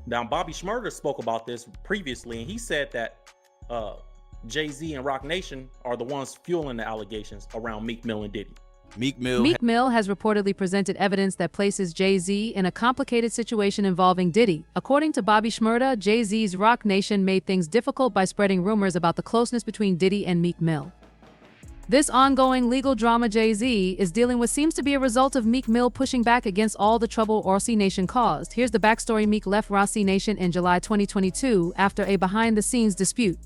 Now, Bobby Shmurda spoke about this previously, and he said that Jay-Z and Roc Nation are the ones fueling the allegations around Meek Mill and Diddy. Meek Mill has reportedly presented evidence that places Jay-Z in a complicated situation involving Diddy. According to Bobby Shmurda, Jay-Z's Roc Nation made things difficult by spreading rumors about the closeness between Diddy and Meek Mill. This ongoing legal drama Jay-Z is dealing with seems to be a result of Meek Mill pushing back against all the trouble Roc Nation caused. Here's the backstory. Meek left Roc Nation in July 2022 after a behind-the-scenes dispute.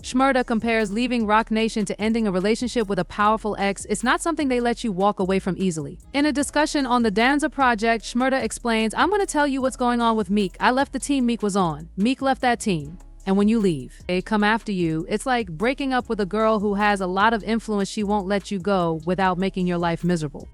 Shmurda compares leaving Roc Nation to ending a relationship with a powerful ex. It's not something they let you walk away from easily. In a discussion on the Danza project, Shmurda explains, "I'm going to tell you what's going on with Meek. I left the team Meek was on. Meek left that team. And when you leave, they come after you. It's like breaking up with a girl who has a lot of influence. She won't let you go without making your life miserable."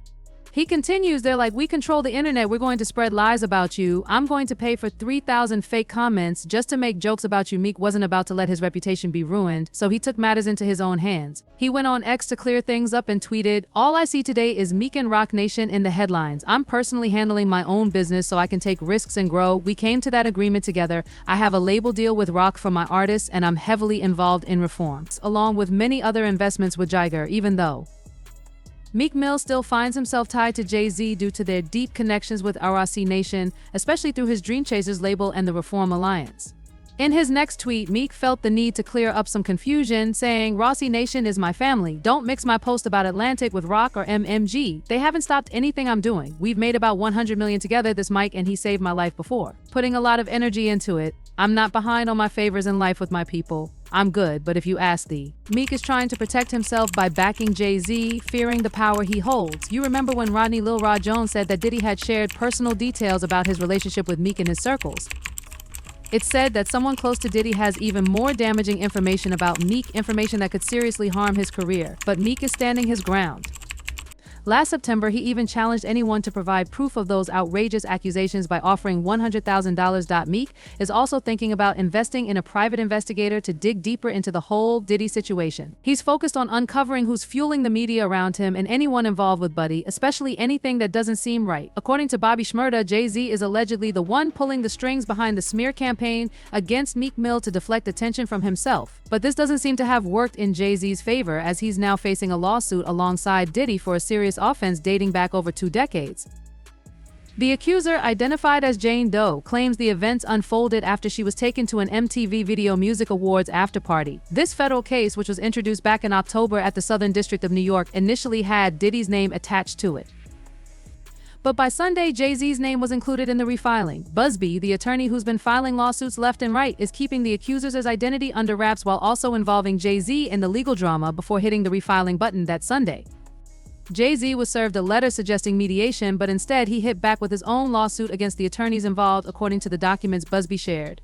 He continues, "They're like, we control the internet. We're going to spread lies about you. I'm going to pay for 3,000 fake comments just to make jokes about you." Meek wasn't about to let his reputation be ruined, so he took matters into his own hands. He went on X to clear things up and tweeted, "All I see today is Meek and Roc Nation in the headlines. I'm personally handling my own business so I can take risks and grow. We came to that agreement together. I have a label deal with Roc for my artists, and I'm heavily involved in reforms, along with many other investments with Jiger, even though Meek Mill still finds himself tied to Jay-Z due to their deep connections with Roc Nation, especially through his Dream Chasers label and the Reform Alliance." In his next tweet, Meek felt the need to clear up some confusion, saying, "Roc Nation is my family. Don't mix my post about Atlantic with Roc or MMG. They haven't stopped anything I'm doing. We've made about 100 million together, this Mike, and he saved my life before. Putting a lot of energy into it. I'm not behind on my favors in life with my people. I'm good, but if you ask thee." Meek is trying to protect himself by backing Jay-Z, fearing the power he holds. You remember when Rodney Lil Rod Jones said that Diddy had shared personal details about his relationship with Meek in his circles. It's said that someone close to Diddy has even more damaging information about Meek, information that could seriously harm his career, but Meek is standing his ground. Last September, he even challenged anyone to provide proof of those outrageous accusations by offering $100,000. Meek is also thinking about investing in a private investigator to dig deeper into the whole Diddy situation. He's focused on uncovering who's fueling the media around him and anyone involved with Buddy, especially anything that doesn't seem right. According to Bobby Shmurda, Jay-Z is allegedly the one pulling the strings behind the smear campaign against Meek Mill to deflect attention from himself. But this doesn't seem to have worked in Jay-Z's favor, as he's now facing a lawsuit alongside Diddy for a serious offense dating back over 2 decades. The accuser, identified as Jane Doe, claims the events unfolded after she was taken to an MTV Video Music Awards after-party. This federal case, which was introduced back in October at the Southern District of New York, initially had Diddy's name attached to it. But by Sunday, Jay-Z's name was included in the refiling. Busby, the attorney who's been filing lawsuits left and right, is keeping the accuser's identity under wraps while also involving Jay-Z in the legal drama before hitting the refiling button that Sunday. Jay-Z was served a letter suggesting mediation, but instead he hit back with his own lawsuit against the attorneys involved, according to the documents Busby shared.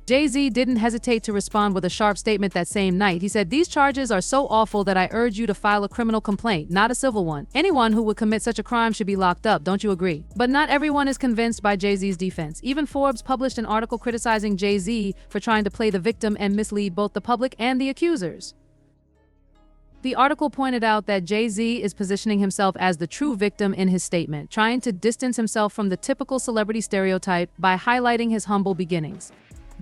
Jay-Z didn't hesitate to respond with a sharp statement that same night. He said, "These charges are so awful that I urge you to file a criminal complaint, not a civil one. Anyone who would commit such a crime should be locked up, don't you agree?" But not everyone is convinced by Jay-Z's defense. Even Forbes published an article criticizing Jay-Z for trying to play the victim and mislead both the public and the accusers. The article pointed out that Jay-Z is positioning himself as the true victim in his statement, trying to distance himself from the typical celebrity stereotype by highlighting his humble beginnings.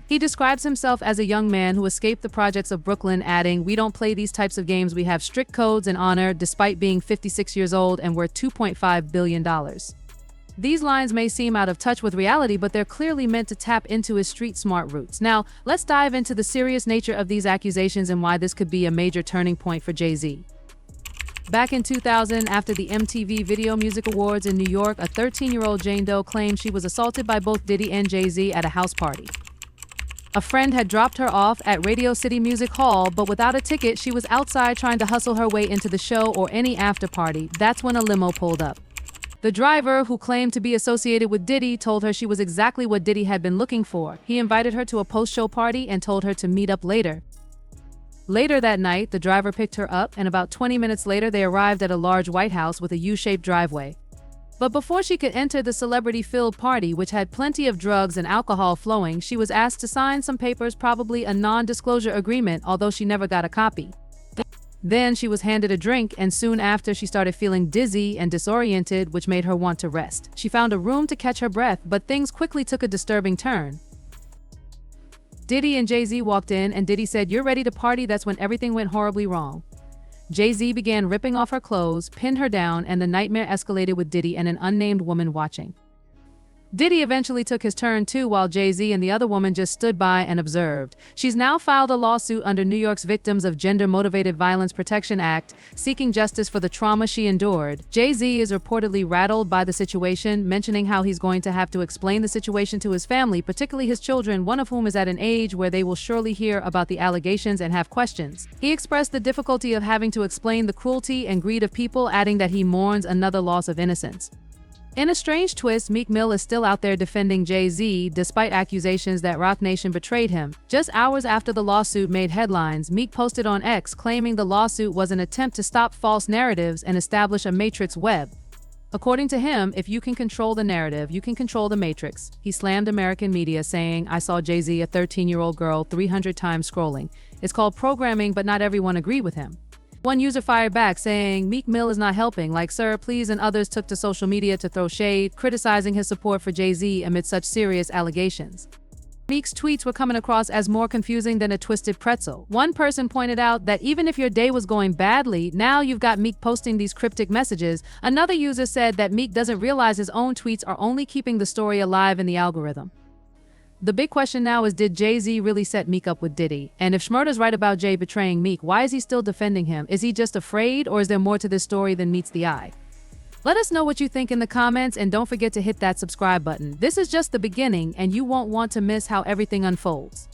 He describes himself as a young man who escaped the projects of Brooklyn, adding, "We don't play these types of games. We have strict codes and honor, despite being 56 years old and worth $2.5 billion. These lines may seem out of touch with reality, but they're clearly meant to tap into his street-smart roots. Now, let's dive into the serious nature of these accusations and why this could be a major turning point for Jay-Z. Back in 2000, after the MTV Video Music Awards in New York, a 13-year-old Jane Doe claimed she was assaulted by both Diddy and Jay-Z at a house party. A friend had dropped her off at Radio City Music Hall, but without a ticket, she was outside trying to hustle her way into the show or any after party. That's when a limo pulled up. The driver, who claimed to be associated with Diddy, told her she was exactly what Diddy had been looking for. He invited her to a post-show party and told her to meet up later. Later that night, the driver picked her up, and about 20 minutes later, they arrived at a large White House with a U-shaped driveway. But before she could enter the celebrity-filled party, which had plenty of drugs and alcohol flowing, she was asked to sign some papers, probably a non-disclosure agreement, although she never got a copy. Then she was handed a drink, and soon after she started feeling dizzy and disoriented, which made her want to rest. She found a room to catch her breath, but things quickly took a disturbing turn. Diddy and Jay-Z walked in, and Diddy said, "You're ready to party?" That's when everything went horribly wrong. Jay-Z began ripping off her clothes, pinned her down, and the nightmare escalated with Diddy and an unnamed woman watching. Diddy eventually took his turn too, while Jay-Z and the other woman just stood by and observed. She's now filed a lawsuit under New York's Victims of Gender-Motivated Violence Protection Act, seeking justice for the trauma she endured. Jay-Z is reportedly rattled by the situation, mentioning how he's going to have to explain the situation to his family, particularly his children, one of whom is at an age where they will surely hear about the allegations and have questions. He expressed the difficulty of having to explain the cruelty and greed of people, adding that he mourns another loss of innocence. In a strange twist, Meek Mill is still out there defending Jay-Z, despite accusations that Roc Nation betrayed him. Just hours after the lawsuit made headlines, Meek posted on X claiming the lawsuit was an attempt to stop false narratives and establish a matrix web. According to him, if you can control the narrative, you can control the matrix. He slammed American media, saying, "I saw Jay-Z, a 13-year-old girl, 300 times scrolling. It's called programming, but not everyone agreed with him." One user fired back, saying, "Meek Mill is not helping, like, sir, please," and others took to social media to throw shade, criticizing his support for Jay-Z amid such serious allegations. Meek's tweets were coming across as more confusing than a twisted pretzel. One person pointed out that even if your day was going badly, now you've got Meek posting these cryptic messages. Another user said that Meek doesn't realize his own tweets are only keeping the story alive in the algorithm. The big question now is, did Jay-Z really set Meek up with Diddy? And if Shmurda's right about Jay betraying Meek, why is he still defending him? Is he just afraid, or is there more to this story than meets the eye? Let us know what you think in the comments, and don't forget to hit that subscribe button. This is just the beginning, and you won't want to miss how everything unfolds.